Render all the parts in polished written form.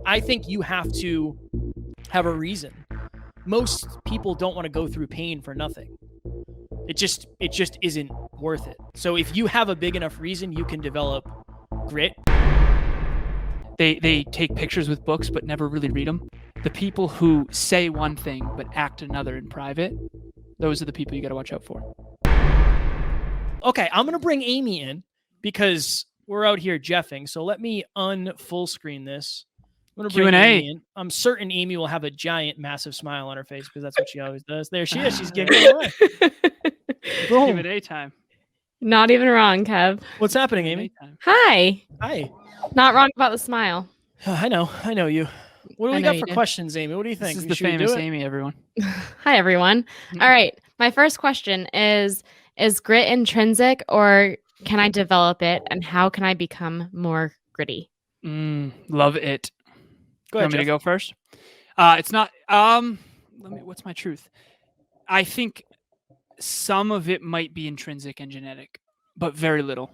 I think you have to have a reason. Most people don't want to go through pain for nothing. It just isn't worth it. So if you have a big enough reason, you can develop grit. They take pictures with books but never really read them. The people who say one thing but act another in private, those are the people you got to watch out for. Okay, I'm going to bring Amy in because we're out here jeffing. So let me full screen this. I'm going to bring Amy in. I'm certain Amy will have a giant, massive smile on her face because that's what she always does. There she is. She's giggling away. Boom. Q&A time. Not even wrong, Kev. What's happening, Amy? Hi. Hi. Not wrong about the smile. I know you. What do we got for questions, Amy? What do you think? This is the famous Amy, everyone. Hi, everyone. All right. My first question is grit intrinsic or can I develop it? And how can I become more gritty? Love it. Go ahead, Want me to go first? It's not. What's my truth? I think some of it might be intrinsic and genetic, but very little.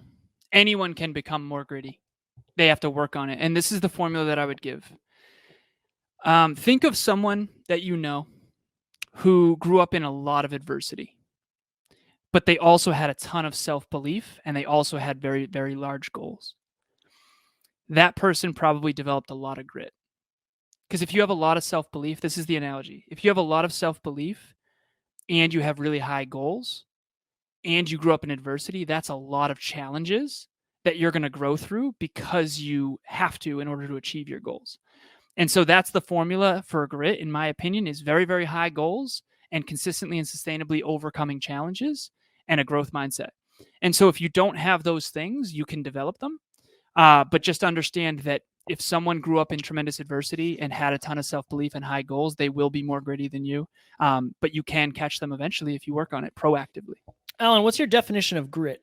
Anyone can become more gritty. They have to work on it. And this is the formula that I would give. Think of someone that you know who grew up in a lot of adversity, but they also had a ton of self-belief and they also had very, very large goals. That person probably developed a lot of grit. Because if you have a lot of self-belief, this is the analogy. If you have a lot of self-belief and you have really high goals and you grew up in adversity, that's a lot of challenges that you're going to grow through because you have to in order to achieve your goals. And so that's the formula for grit, in my opinion, is very, very high goals and consistently and sustainably overcoming challenges and a growth mindset. And so if you don't have those things, you can develop them. But just understand that if someone grew up in tremendous adversity and had a ton of self-belief and high goals, they will be more gritty than you. But you can catch them eventually if you work on it proactively. Alan, what's your definition of grit?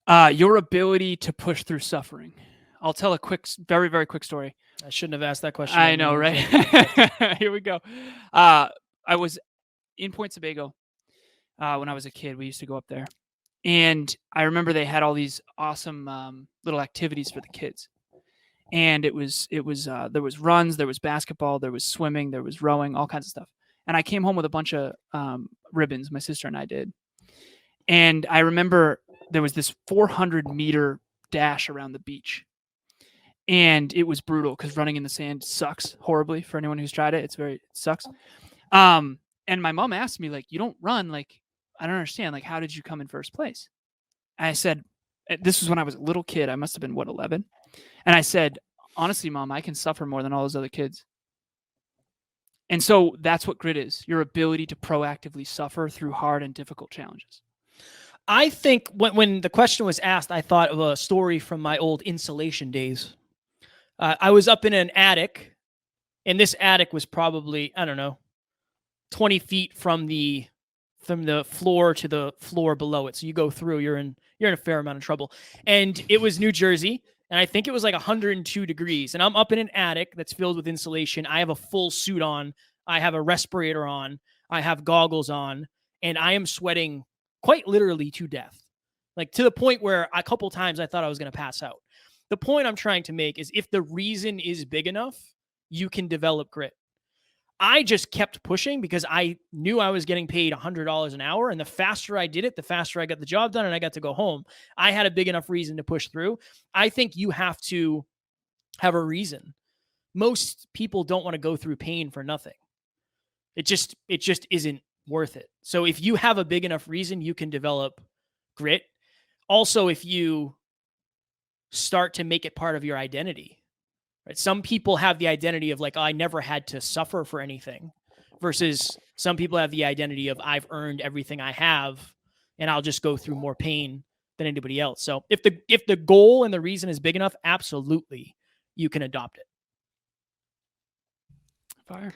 Your ability to push through suffering. I'll tell a quick, very, very quick story. I shouldn't have asked that question. I know, right? Here we go. I was in Point Sebago when I was a kid. We used to go up there. And I remember they had all these awesome little activities for the kids. And there was runs, there was basketball, there was swimming, there was rowing, all kinds of stuff. And I came home with a bunch of ribbons, my sister and I did. And I remember there was this 400-meter dash around the beach. And it was brutal because running in the sand sucks horribly for anyone who's tried it. It sucks. And my mom asked me, like, you don't run, like, I don't understand. Like, how did you come in first place? And I said, this was when I was a little kid. I must have been, 11? And I said, honestly, Mom, I can suffer more than all those other kids. And so that's what grit is, your ability to proactively suffer through hard and difficult challenges. I think when the question was asked, I thought of a story from my old insulation days. I was up in an attic, and this attic was probably, 20 feet from the floor to the floor below it. So you go through, you're in a fair amount of trouble. And it was New Jersey, and I think it was like 102 degrees. And I'm up in an attic that's filled with insulation. I have a full suit on. I have a respirator on. I have goggles on, and I am sweating quite literally to death. Like to the point where a couple times I thought I was going to pass out. The point I'm trying to make is if the reason is big enough, you can develop grit. I just kept pushing because I knew I was getting paid $100 an hour. And the faster I did it, the faster I got the job done and I got to go home. I had a big enough reason to push through. I think you have to have a reason. Most people don't want to go through pain for nothing. It just isn't worth it. So if you have a big enough reason, you can develop grit. Also, if you start to make it part of your identity. Right? Some people have the identity of like, oh, I never had to suffer for anything, versus some people have the identity of I've earned everything I have and I'll just go through more pain than anybody else. So if the goal and the reason is big enough, absolutely you can adopt it. Fire.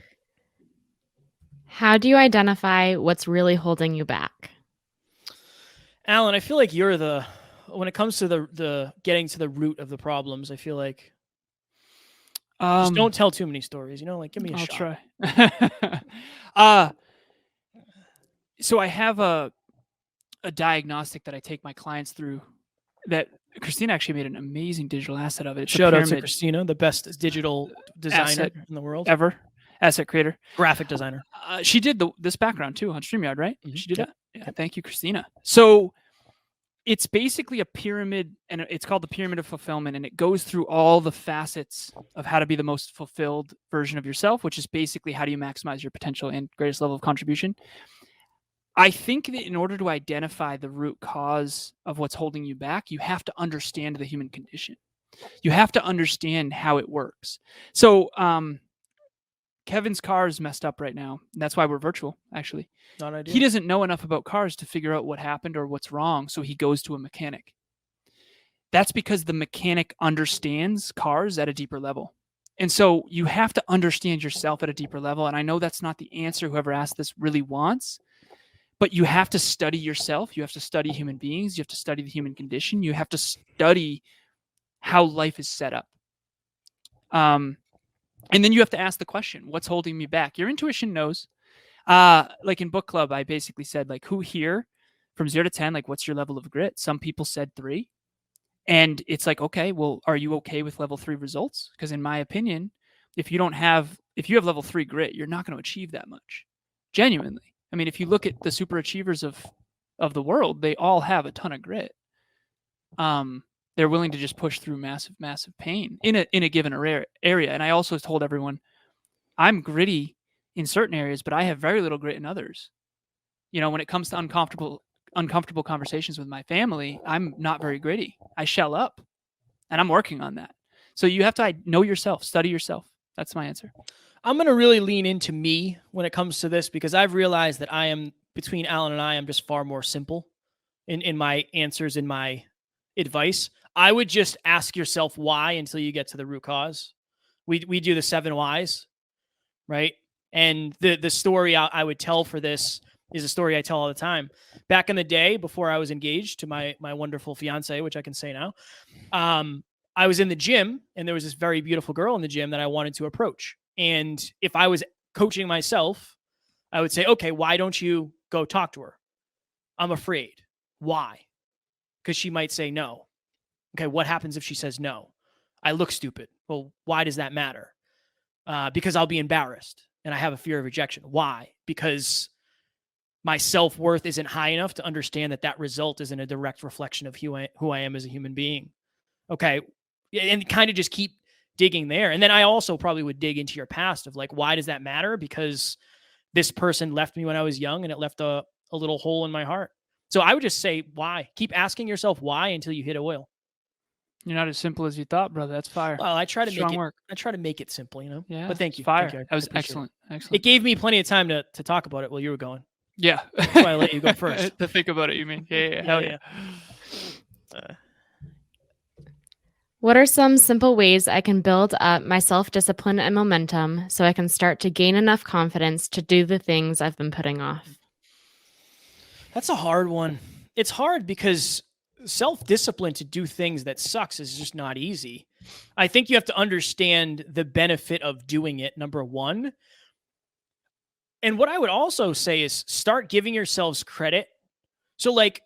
How do you identify what's really holding you back? Alan, I feel like you're when it comes to the getting to the root of the problems, I feel like just don't tell too many stories, like give me a shot. I'll try. So I have a diagnostic that I take my clients through that Christina actually made an amazing digital asset of it. It's a Shout out to pyramid Christina, the best digital designer asset in the world, ever, asset creator. graphic designer. She did this background too on StreamYard, right? Mhm. She did Yep. that. Yeah, thank you, Christina. So it's basically a pyramid, and it's called the Pyramid of Fulfillment, and it goes through all the facets of how to be the most fulfilled version of yourself, which is basically how do you maximize your potential and greatest level of contribution. I think that in order to identify the root cause of what's holding you back, you have to understand the human condition. You have to understand how it works. So Kevin's car is messed up right now. That's why we're virtual, actually. Not ideal. He doesn't know enough about cars to figure out what happened or what's wrong, so he goes to a mechanic. That's because the mechanic understands cars at a deeper level. And so you have to understand yourself at a deeper level. And I know that's not the answer whoever asked this really wants, but you have to study yourself. You have to study human beings. You have to study the human condition. You have to study how life is set up. And then you have to ask the question, what's holding me back? Your intuition knows. Like in book club, I basically said, like, who here from 0 to 10, like, what's your level of grit? Some people said 3. And it's like, okay, well, are you okay with level 3 results? Because in my opinion, if you have level 3 grit, you're not going to achieve that much. Genuinely. I mean, if you look at the super achievers of the world, they all have a ton of grit. They're willing to just push through massive, massive pain in a given area. And I also told everyone, I'm gritty in certain areas, but I have very little grit in others. You know, when it comes to uncomfortable conversations with my family, I'm not very gritty. I shell up, and I'm working on that. So you have to know yourself, study yourself. That's my answer. I'm going to really lean into me when it comes to this, because I've realized that between Alan and I, I'm just far more simple in my answers, in my advice. I would just ask yourself why until you get to the root cause. We do the 7 whys, right? And the story I would tell for this is a story I tell all the time. Back in the day, before I was engaged to my wonderful fiance, which I can say now, I was in the gym, and there was this very beautiful girl in the gym that I wanted to approach. And if I was coaching myself, I would say, okay, why don't you go talk to her? I'm afraid. Why? Because she might say no. Okay, what happens if she says no? I look stupid. Well, why does that matter? Because I'll be embarrassed, and I have a fear of rejection. Why? Because my self-worth isn't high enough to understand that result isn't a direct reflection of who I am as a human being. Okay, and kind of just keep digging there. And then I also probably would dig into your past of like, why does that matter? Because this person left me when I was young, and it left a little hole in my heart. So I would just say why. Keep asking yourself why until you hit oil. You're not as simple as you thought, brother. That's fire. Well, I try to Strong make it. work. I try to make it simple, you know. Yeah, But thank you. Fire. Thank you. That was I appreciate excellent. it. Excellent. It gave me plenty of time to talk about it while you were going. Yeah. That's why I let you go first. To think about it, you mean? Yeah. Hell yeah. What are some simple ways I can build up my self-discipline and momentum so I can start to gain enough confidence to do the things I've been putting off? That's a hard one. It's hard because self-discipline to do things that sucks is just not easy. I think you have to understand the benefit of doing it, number one. And what I would also say is start giving yourselves credit. So like,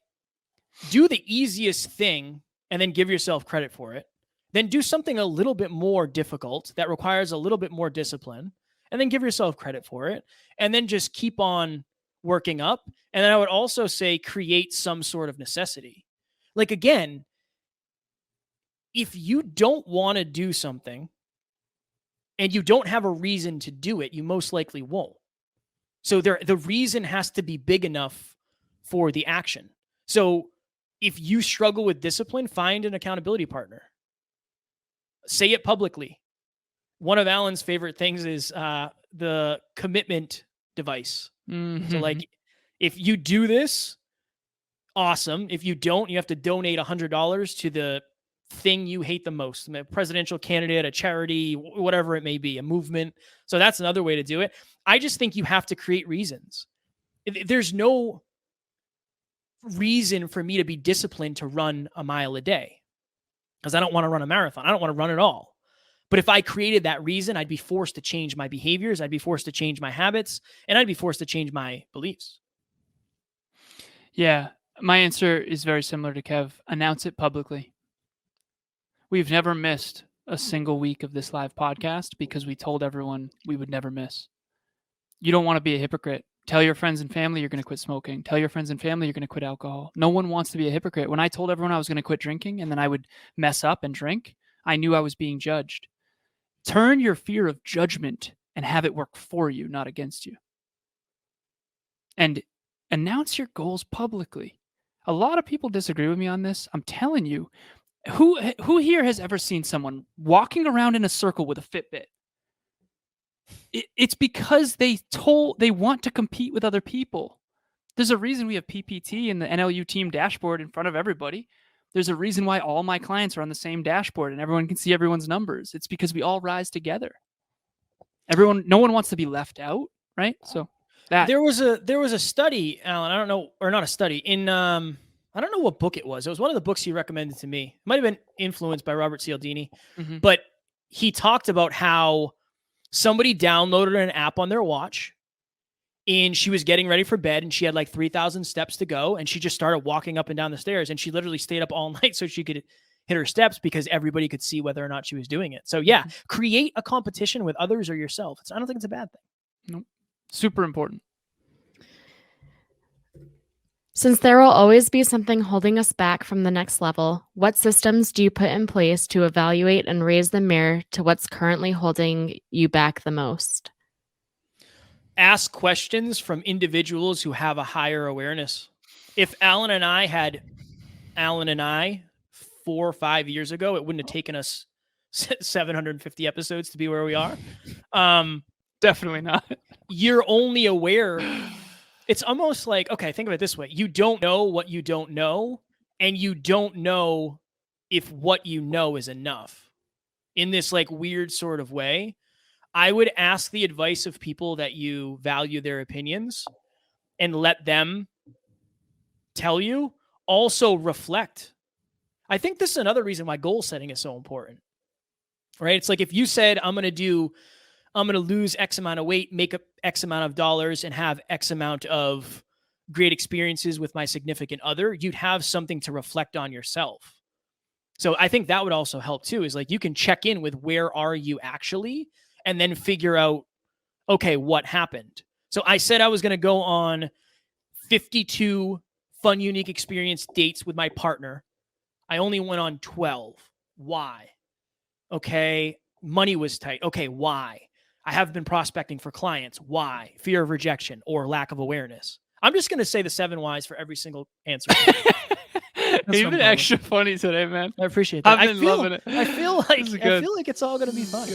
do the easiest thing and then give yourself credit for it. Then do something a little bit more difficult that requires a little bit more discipline, and then give yourself credit for it. And then just keep on working up. And then I would also say create some sort of necessity. Like, again, if you don't want to do something and you don't have a reason to do it, you most likely won't. So the reason has to be big enough for the action. So if you struggle with discipline, find an accountability partner. Say it publicly. One of Alan's favorite things is the commitment device. Mm-hmm. So like, if you do this, awesome. If you don't, you have to donate $100 to the thing you hate the most, a presidential candidate, a charity, whatever it may be, a movement. So that's another way to do it. I just think you have to create reasons. There's no reason for me to be disciplined to run a mile a day because I don't want to run a marathon. I don't want to run at all. But if I created that reason, I'd be forced to change my behaviors. I'd be forced to change my habits, and I'd be forced to change my beliefs. Yeah. My answer is very similar to Kev. Announce it publicly. We've never missed a single week of this live podcast because we told everyone we would never miss. You don't want to be a hypocrite. Tell your friends and family you're going to quit smoking. Tell your friends and family you're going to quit alcohol. No one wants to be a hypocrite. When I told everyone I was going to quit drinking and then I would mess up and drink, I knew I was being judged. Turn your fear of judgment and have it work for you, not against you. And announce your goals publicly. A lot of people disagree with me on this. I'm telling you, who here has ever seen someone walking around in a circle with a Fitbit? It's because they want to compete with other people. There's a reason we have PPT in the NLU team dashboard in front of everybody. There's a reason why all my clients are on the same dashboard and everyone can see everyone's numbers. It's because we all rise together. No one wants to be left out, right? So there was a study, Alan. I don't know, or not a study in I don't know what book it was. It was one of the books he recommended to me. It might have been influenced by Robert Cialdini, but he talked about how somebody downloaded an app on their watch and she was getting ready for bed and she had like 3,000 steps to go. And she just started walking up and down the stairs and she literally stayed up all night so she could hit her steps because everybody could see whether or not she was doing it. So yeah, create a competition with others or yourself. I don't think it's a bad thing. Nope. Super important. Since there will always be something holding us back from the next level, what systems do you put in place to evaluate and raise the mirror to what's currently holding you back the most? Ask questions from individuals who have a higher awareness. If Alan and I 4 or 5 years ago, it wouldn't have taken us 750 episodes to be where we are. Definitely not. You're only aware. It's almost like, okay, think of it this way. You don't know what you don't know, and you don't know if what you know is enough. In this like weird sort of way, I would ask the advice of people that you value their opinions and let them tell you. Also reflect. I think this is another reason why goal setting is so important, right? It's like if you said, I'm going to lose X amount of weight, make up X amount of dollars, and have X amount of great experiences with my significant other, you'd have something to reflect on yourself. So I think that would also help too, is like you can check in with where are you actually, and then figure out, okay, what happened? So I said I was going to go on 52 fun, unique experience dates with my partner. I only went on 12. Why? Okay. Money was tight. Okay. Why? I have been prospecting for clients. Why? Fear of rejection or lack of awareness. I'm just going to say the 7 whys for every single answer. You've been extra funny today, man. I appreciate that. I've been loving it. I feel like it's all going to be fun.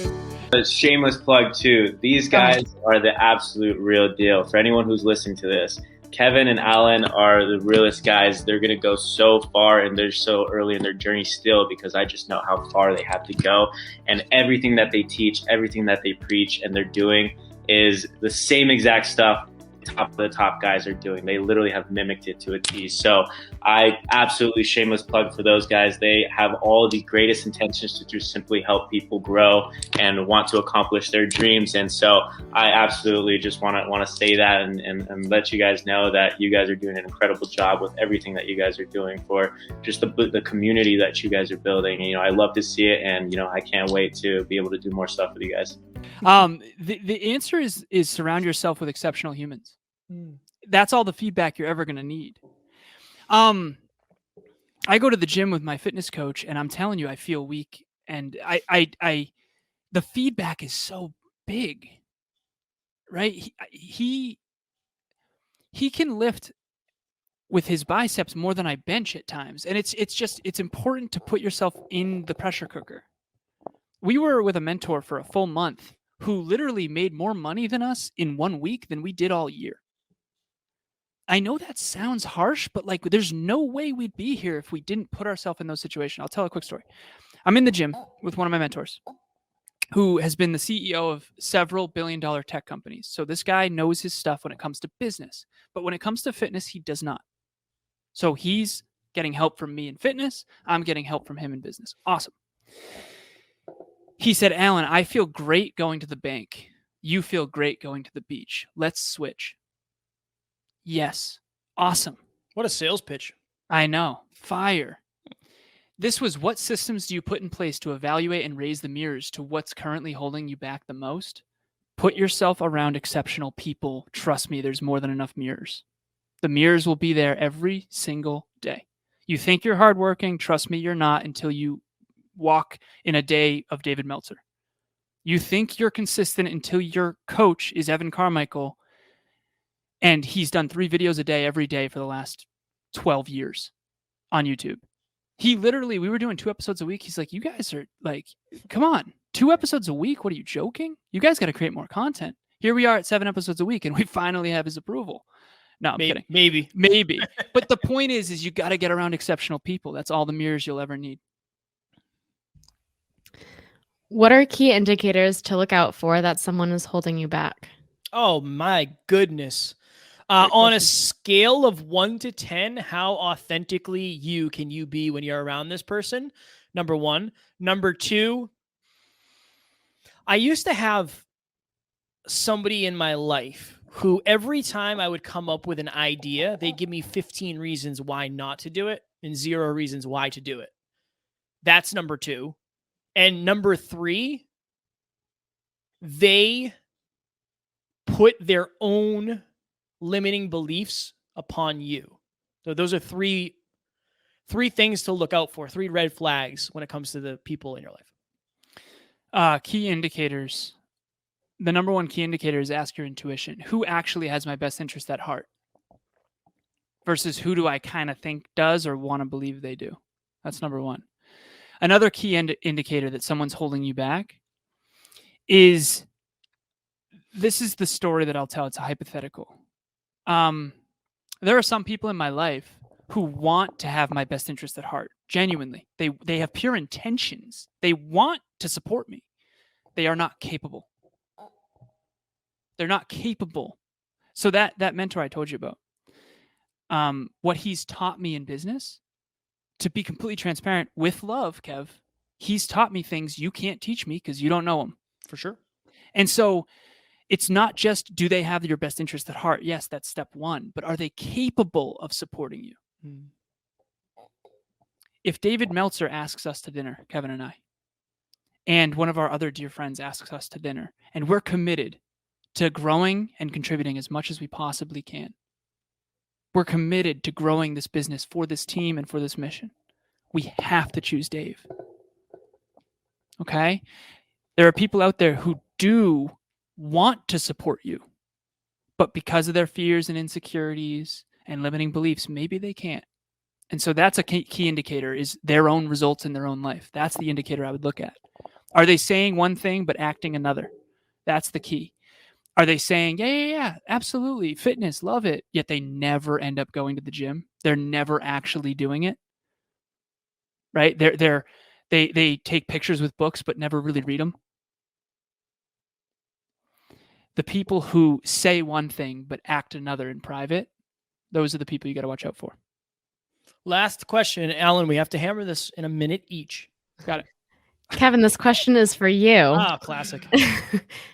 A shameless plug too. These guys are the absolute real deal. For anyone who's listening to this, Kevin and Alan are the realest guys. They're going to go so far, and they're so early in their journey still, because I just know how far they have to go. And everything that they teach, everything that they preach and they're doing is the same exact stuff top of the top guys are doing. They literally have mimicked it to a T. So I absolutely shameless plug for those guys. They have all the greatest intentions to just simply help people grow and want to accomplish their dreams. And so I absolutely just want to say that and let you guys know that you guys are doing an incredible job with everything that you guys are doing for just the community that you guys are building. And, I love to see it, and I can't wait to be able to do more stuff with you guys. The answer is surround yourself with exceptional humans. That's all the feedback you're ever going to need. I go to the gym with my fitness coach, and I'm telling you, I feel weak, and the feedback is so big, right? He can lift with his biceps more than I bench at times, and it's important to put yourself in the pressure cooker. We were with a mentor for a full month who literally made more money than us in 1 week than we did all year. I know that sounds harsh, but there's no way we'd be here if we didn't put ourselves in those situations. I'll tell a quick story. I'm in the gym with one of my mentors who has been the CEO of several billion-dollar tech companies. So this guy knows his stuff when it comes to business, but when it comes to fitness, he does not. So he's getting help from me in fitness. I'm getting help from him in business. Awesome. He said, Alan, I feel great going to the bank. You feel great going to the beach. Let's switch. Yes. Awesome. What a sales pitch. I know. Fire. This was, what systems do you put in place to evaluate and raise the mirrors to what's currently holding you back the most? Put yourself around exceptional people. Trust me, there's more than enough mirrors. The mirrors will be there every single day. You think you're hardworking. Trust me, you're not until you walk in a day of David Meltzer. You think you're consistent until your coach is Evan Carmichael and he's done 3 videos a day every day for the last 12 years on YouTube. He literally, we were doing 2 episodes a week. He's like, you guys are like, come on, 2 episodes a week? What are you joking? You guys got to create more content. Here we are at 7 episodes a week and we finally have his approval. No, I'm kidding. Maybe. But the point is you got to get around exceptional people. That's all the mirrors you'll ever need. What are key indicators to look out for that someone is holding you back? Oh my goodness. On a scale of 1 to 10, how authentically you can you be when you're around this person? Number 1. Number 2, I used to have somebody in my life who every time I would come up with an idea, they'd give me 15 reasons why not to do it and 0 reasons why to do it. That's number 2. And number 3, they put their own limiting beliefs upon you. So those are three things to look out for, 3 red flags when it comes to the people in your life. Key indicators. The number 1 key indicator is ask your intuition. Who actually has my best interest at heart? Versus who do I kind of think does or want to believe they do? That's number 1. Another key indicator that someone's holding you back is, this is the story that I'll tell. It's a hypothetical. There are some people in my life who want to have my best interest at heart. Genuinely. They have pure intentions. They want to support me. They are not capable. They're not capable. So that mentor I told you about, what he's taught me in business, to be completely transparent, with love, Kev, he's taught me things you can't teach me because you don't know them. For sure. And so it's not just, do they have your best interest at heart? Yes, that's step 1. But are they capable of supporting you? If David Meltzer asks us to dinner, Kevin and I, and one of our other dear friends asks us to dinner, and we're committed to growing and contributing as much as we possibly can, we're committed to growing this business for this team and for this mission, we have to choose Dave. Okay? There are people out there who do want to support you, but because of their fears and insecurities and limiting beliefs, maybe they can't. And so that's a key indicator, is their own results in their own life. That's the indicator I would look at. Are they saying one thing but acting another? That's the key. Are they saying, yeah, absolutely, fitness, love it, yet they never end up going to the gym? They're never actually doing it, right? They take pictures with books but never really read them. The people who say one thing but act another in private, those are the people you got to watch out for. Last question, Alan. We have to hammer this in a minute each. Got it. Kevin, this question is for you. Ah, classic.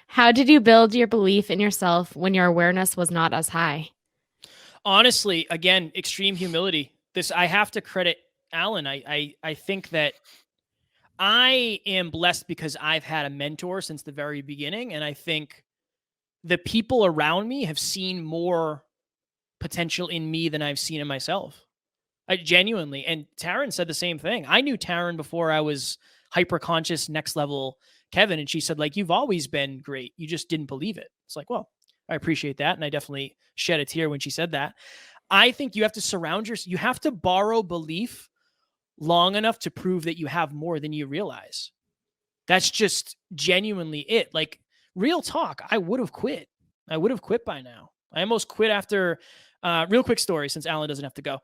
How did you build your belief in yourself when your awareness was not as high? Honestly, again, extreme humility. I have to credit Alan. I think that I am blessed because I've had a mentor since the very beginning, and I think the people around me have seen more potential in me than I've seen in myself. Genuinely. And Taryn said the same thing. I knew Taryn before I was hyper-conscious, next level Kevin, and she said, like, you've always been great. You just didn't believe it. It's like, well, I appreciate that. And I definitely shed a tear when she said that. I think you have to surround yourself. You have to borrow belief long enough to prove that you have more than you realize. That's just genuinely it. Like, real talk, I would have quit. I would have quit by now. I almost quit after, real quick story, since Alan doesn't have to go.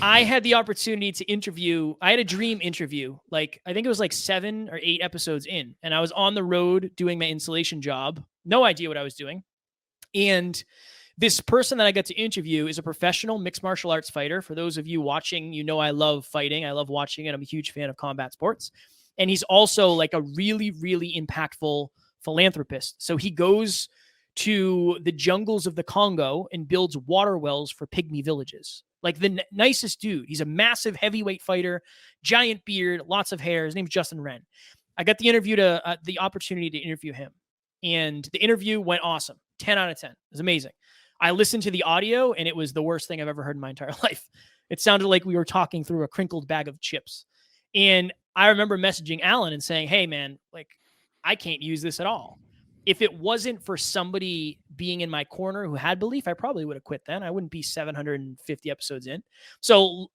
I had the opportunity to interview. I had a dream interview. Like, I think it was like 7 or 8 episodes in, and I was on the road doing my installation job. No idea what I was doing. And this person that I got to interview is a professional mixed martial arts fighter. For those of you watching, you know I love fighting. I love watching it. I'm a huge fan of combat sports. And he's also like a really, really impactful philanthropist. So he goes to the jungles of the Congo and builds water wells for pygmy villages. Like the nicest dude. He's a massive heavyweight fighter, giant beard, lots of hair. His name's Justin Wren. I got the opportunity to interview him, and the interview went awesome. 10 out of 10. It was amazing. I listened to the audio, and it was the worst thing I've ever heard in my entire life. It sounded like we were talking through a crinkled bag of chips. And I remember messaging Alan and saying, hey, man, like, I can't use this at all. If it wasn't for somebody being in my corner who had belief, I probably would have quit then. I wouldn't be 750 episodes in. So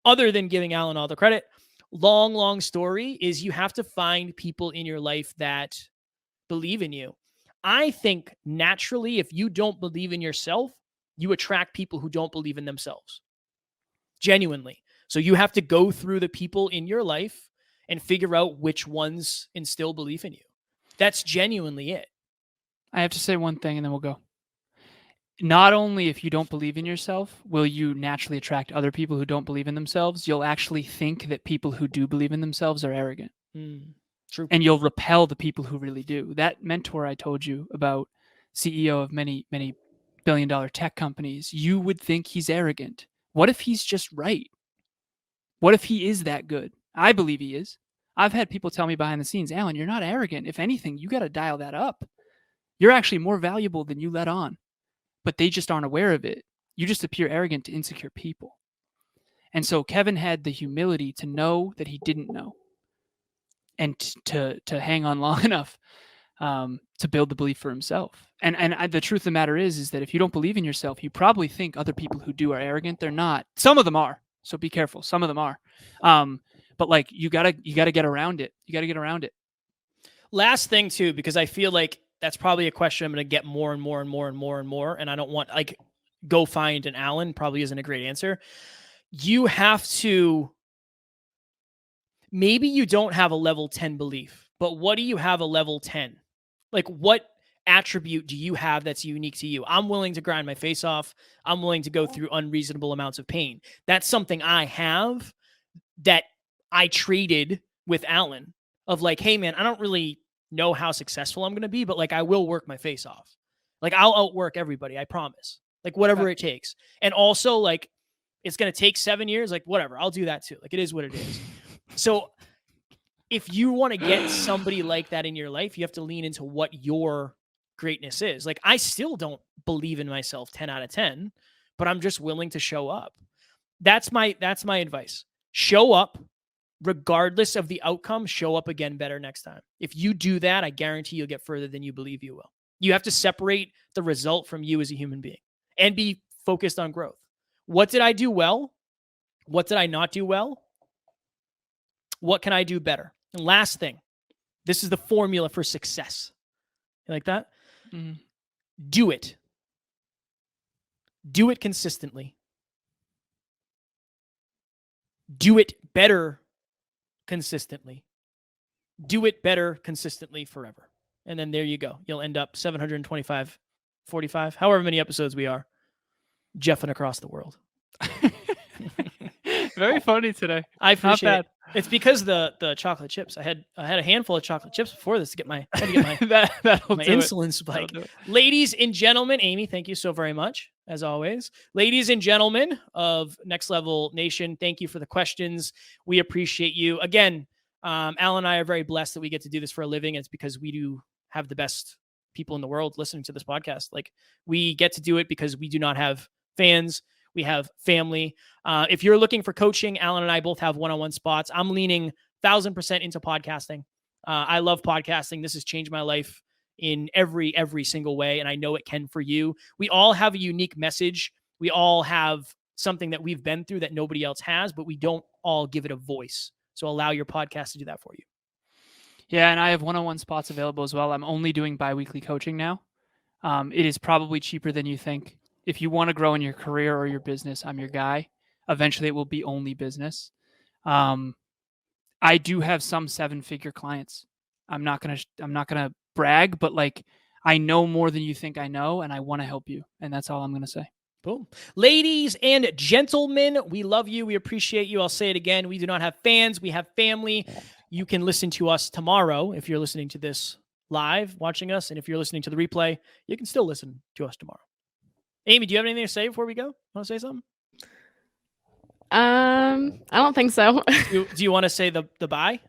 other than giving Alan all the credit, long story is you have to find people in your life that believe in you. I think naturally, if you don't believe in yourself, you attract people who don't believe in themselves. Genuinely. So you have to go through the people in your life and figure out which ones instill belief in you. That's genuinely it. I have to say one thing and then we'll go. Not only if you don't believe in yourself, will you naturally attract other people who don't believe in themselves, you'll actually think that people who do believe in themselves are arrogant. True. And you'll repel the people who really do. That mentor I told you about, CEO of many billion-dollar tech companies, you would think he's arrogant. What if he's just right? What if he is that good? I believe he is. I've had people tell me behind the scenes, Alan, you're not arrogant. If anything, you got to dial that up. You're actually more valuable than you let on. But they just aren't aware of it. You just appear arrogant to insecure people. And so Kevin had the humility to know that he didn't know, and to hang on long enough to build the belief for himself. And the truth of the matter is that if you don't believe in yourself, you probably think other people who do are arrogant. They're not. Some of them are. So be careful. Some of them are. But like you gotta get around it. You gotta get around it. Last thing too, because I feel like that's probably a question I'm going to get more and more. And I don't want, like, go find an Alan probably isn't a great answer. You have to, maybe you don't have a level 10 belief, but what do you have a level 10? Like, what attribute do you have that's unique to you? I'm willing to grind my face off. I'm willing to go through unreasonable amounts of pain. That's something I have that I traded with Alan of like, hey man, I don't really know how successful I'm going to be, but like, I will work my face off. Like, I'll outwork everybody. I promise. Like, whatever it takes. And also, like, it's going to take 7 years. Like, whatever. I'll do that too. Like, it is what it is. So if you want to get somebody like that in your life, you have to lean into what your greatness is. Like, I still don't believe in myself 10 out of 10, but I'm just willing to show up. That's my advice. Show up. Regardless of the outcome, show up again better next time. If you do that, I guarantee you'll get further than you believe you will. You have to separate the result from you as a human being and be focused on growth. What did I do well? What did I not do well? What can I do better? And last thing, this is the formula for success. You like that? Mm-hmm. Do it. Do it consistently. Do it better consistently. Do it better consistently forever. And then there you go. You'll end up 725, 45, however many episodes we are, Jeffing across the world. Very funny today. I appreciate it. It's because the chocolate chips. I had a handful of chocolate chips before this to get my insulin spike. Ladies and gentlemen, Amy, thank you so very much, as always. Ladies and gentlemen of Next Level Nation, thank you for the questions. We appreciate you. Again, Alan and I are very blessed that we get to do this for a living. It's because we do have the best people in the world listening to this podcast. Like, we get to do it because we do not have fans. We have family. If you're looking for coaching, Alan and I both have one-on-one spots. I'm leaning 1,000% into podcasting. I love podcasting. This has changed my life in every single way, and I know it can for you. We all have a unique message. We all have something that we've been through that nobody else has, but we don't all give it a voice. So allow your podcast to do that for you. Yeah, and I have one-on-one spots available as well. I'm only doing bi-weekly coaching now. It is probably cheaper than you think. If you want to grow in your career or your business, I'm your guy. Eventually, it will be only business. I do have some 7-figure clients. I'm not gonna brag, but like, I know more than you think I know, and I want to help you, and that's all I'm gonna say. Boom. Ladies and gentlemen, we love you. We appreciate you. I'll say it again. We do not have fans. We have family. You can listen to us tomorrow if you're listening to this live, watching us, and if you're listening to the replay, you can still listen to us tomorrow. Amy, do you have anything to say before we go? Want to say something? I don't think so. Do you want to say the bye?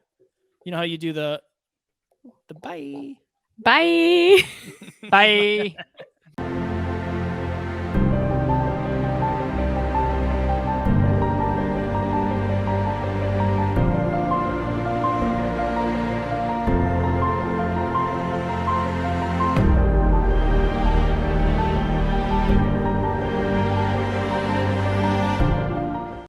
You know how you do the bye? Bye. Bye.